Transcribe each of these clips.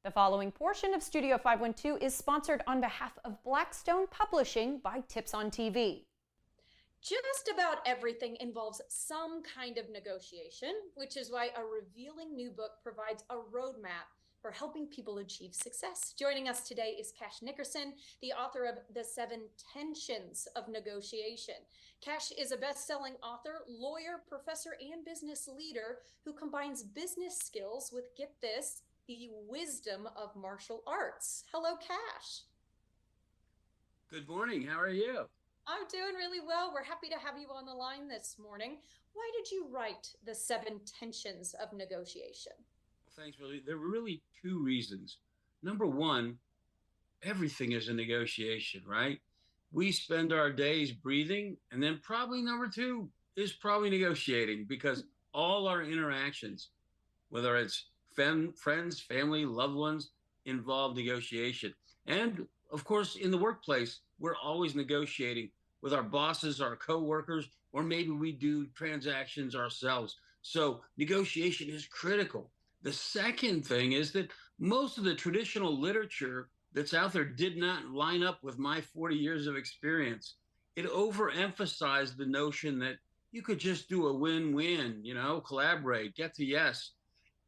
The following portion of Studio 512 is sponsored on behalf of Blackstone Publishing by Tips on TV. Just about everything involves some kind of negotiation, which is why a revealing new book provides a roadmap for helping people achieve success. Joining us today is Cash Nickerson, the author of The 7 Tensions of Negotiation. Cash is a best-selling author, lawyer, professor, and business leader who combines business skills with, get this, the wisdom of martial arts. Hello, Cash. Good morning. How are you? I'm doing really well. We're happy to have you on the line this morning. Why did you write The 7 Tensions of Negotiation? Well, thanks, Willie. There were really two reasons. Number one, everything is a negotiation, right? We spend our days breathing, and then probably number two is probably negotiating, because all our interactions, whether it's friends, family, loved ones, involve negotiation. And of course, in the workplace, we're always negotiating with our bosses, our coworkers, or maybe we do transactions ourselves. So negotiation is critical. The second thing is that most of the traditional literature that's out there did not line up with my 40 years of experience. It overemphasized the notion that you could just do a win-win, collaborate, get to yes.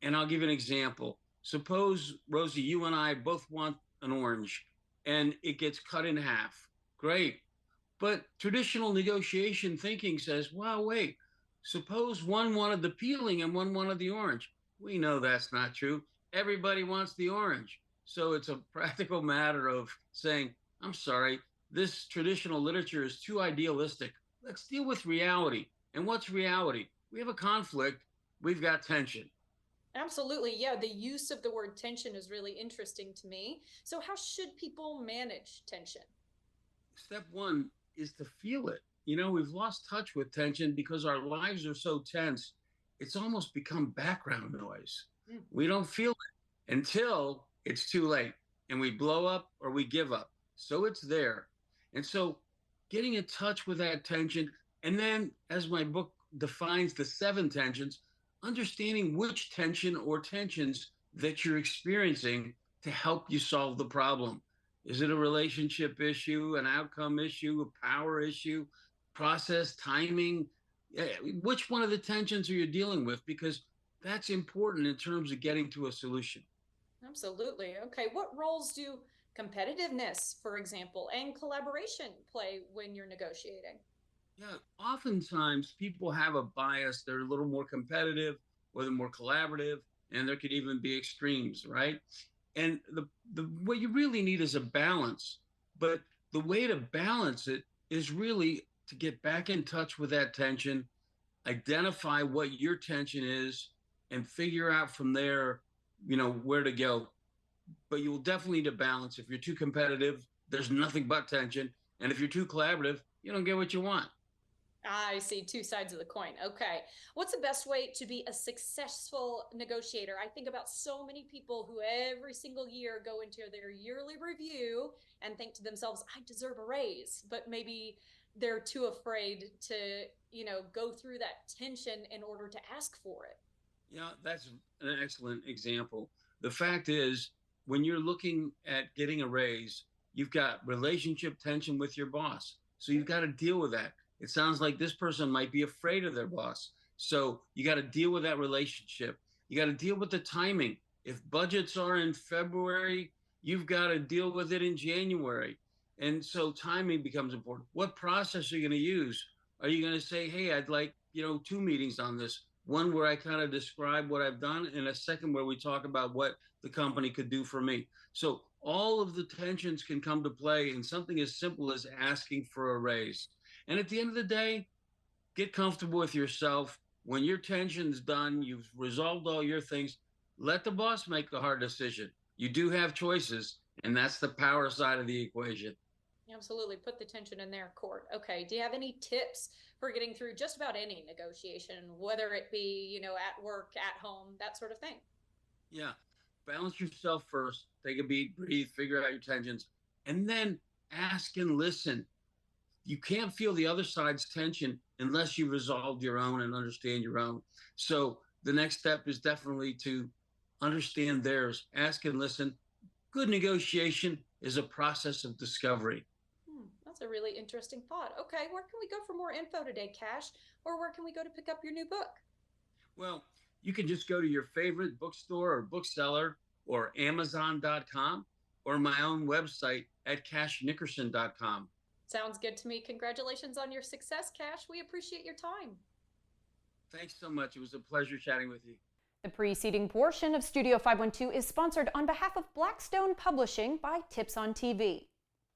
And I'll give you an example. Suppose, Rosie, you and I both want an orange and it gets cut in half. Great. But traditional negotiation thinking says, well, wait, suppose one wanted the peeling and one wanted the orange. We know that's not true. Everybody wants the orange. So it's a practical matter of saying, I'm sorry, this traditional literature is too idealistic. Let's deal with reality. And what's reality? We have a conflict. We've got tension. Absolutely. Yeah, the use of the word tension is really interesting to me. So how should people manage tension? Step one is to feel it. We've lost touch with tension because our lives are so tense. It's almost become background noise. We don't feel it until it's too late and we blow up or we give up. So it's there. And so getting in touch with that tension, and then as my book defines the 7 tensions, understanding which tension or tensions that you're experiencing to help you solve the problem. Is it a relationship issue, an outcome issue, a power issue, process, timing? Which one of the tensions are you dealing with? Because that's important in terms of getting to a solution. Absolutely. Okay. What roles do competitiveness, for example, and collaboration play when you're negotiating? Yeah, oftentimes people have a bias. They're a little more competitive or they're more collaborative, and there could even be extremes, right? And what you really need is a balance. But the way to balance it is really to get back in touch with that tension, identify what your tension is, and figure out from there, where to go. But you will definitely need a balance. If you're too competitive, there's nothing but tension. And if you're too collaborative, you don't get what you want. I see two sides of the coin. Okay. What's the best way to be a successful negotiator? I think about so many people who every single year go into their yearly review and think to themselves, I deserve a raise, but maybe they're too afraid to, go through that tension in order to ask for it. Yeah, that's an excellent example. The fact is, when you're looking at getting a raise, you've got relationship tension with your boss. So you've got to deal with that. It sounds like this person might be afraid of their boss. So you got to deal with that relationship. You got to deal with the timing. If budgets are in February, you've got to deal with it in January. And so timing becomes important. What process are you going to use? Are you going to say, hey, I'd like, 2 meetings on this? One where I kind of describe what I've done, and a second where we talk about what the company could do for me. So all of the tensions can come to play in something as simple as asking for a raise. And at the end of the day, get comfortable with yourself. When your tension's done, you've resolved all your things, let the boss make the hard decision. You do have choices, and that's the power side of the equation. Absolutely. Put the tension in their court. Okay. Do you have any tips for getting through just about any negotiation, whether it be, at work, at home, that sort of thing? Yeah. Balance yourself first. Take a beat, breathe, figure out your tensions, and then ask and listen. You can't feel the other side's tension unless you resolved your own and understand your own. So the next step is definitely to understand theirs, ask and listen. Good negotiation is a process of discovery. That's a really interesting thought. Okay, where can we go for more info today, Cash? Or where can we go to pick up your new book? Well, you can just go to your favorite bookstore or bookseller or Amazon.com or my own website at cashnickerson.com. Sounds good to me. Congratulations on your success, Cash. We appreciate your time. Thanks so much. It was a pleasure chatting with you. The preceding portion of Studio 512 is sponsored on behalf of Blackstone Publishing by Tips on TV.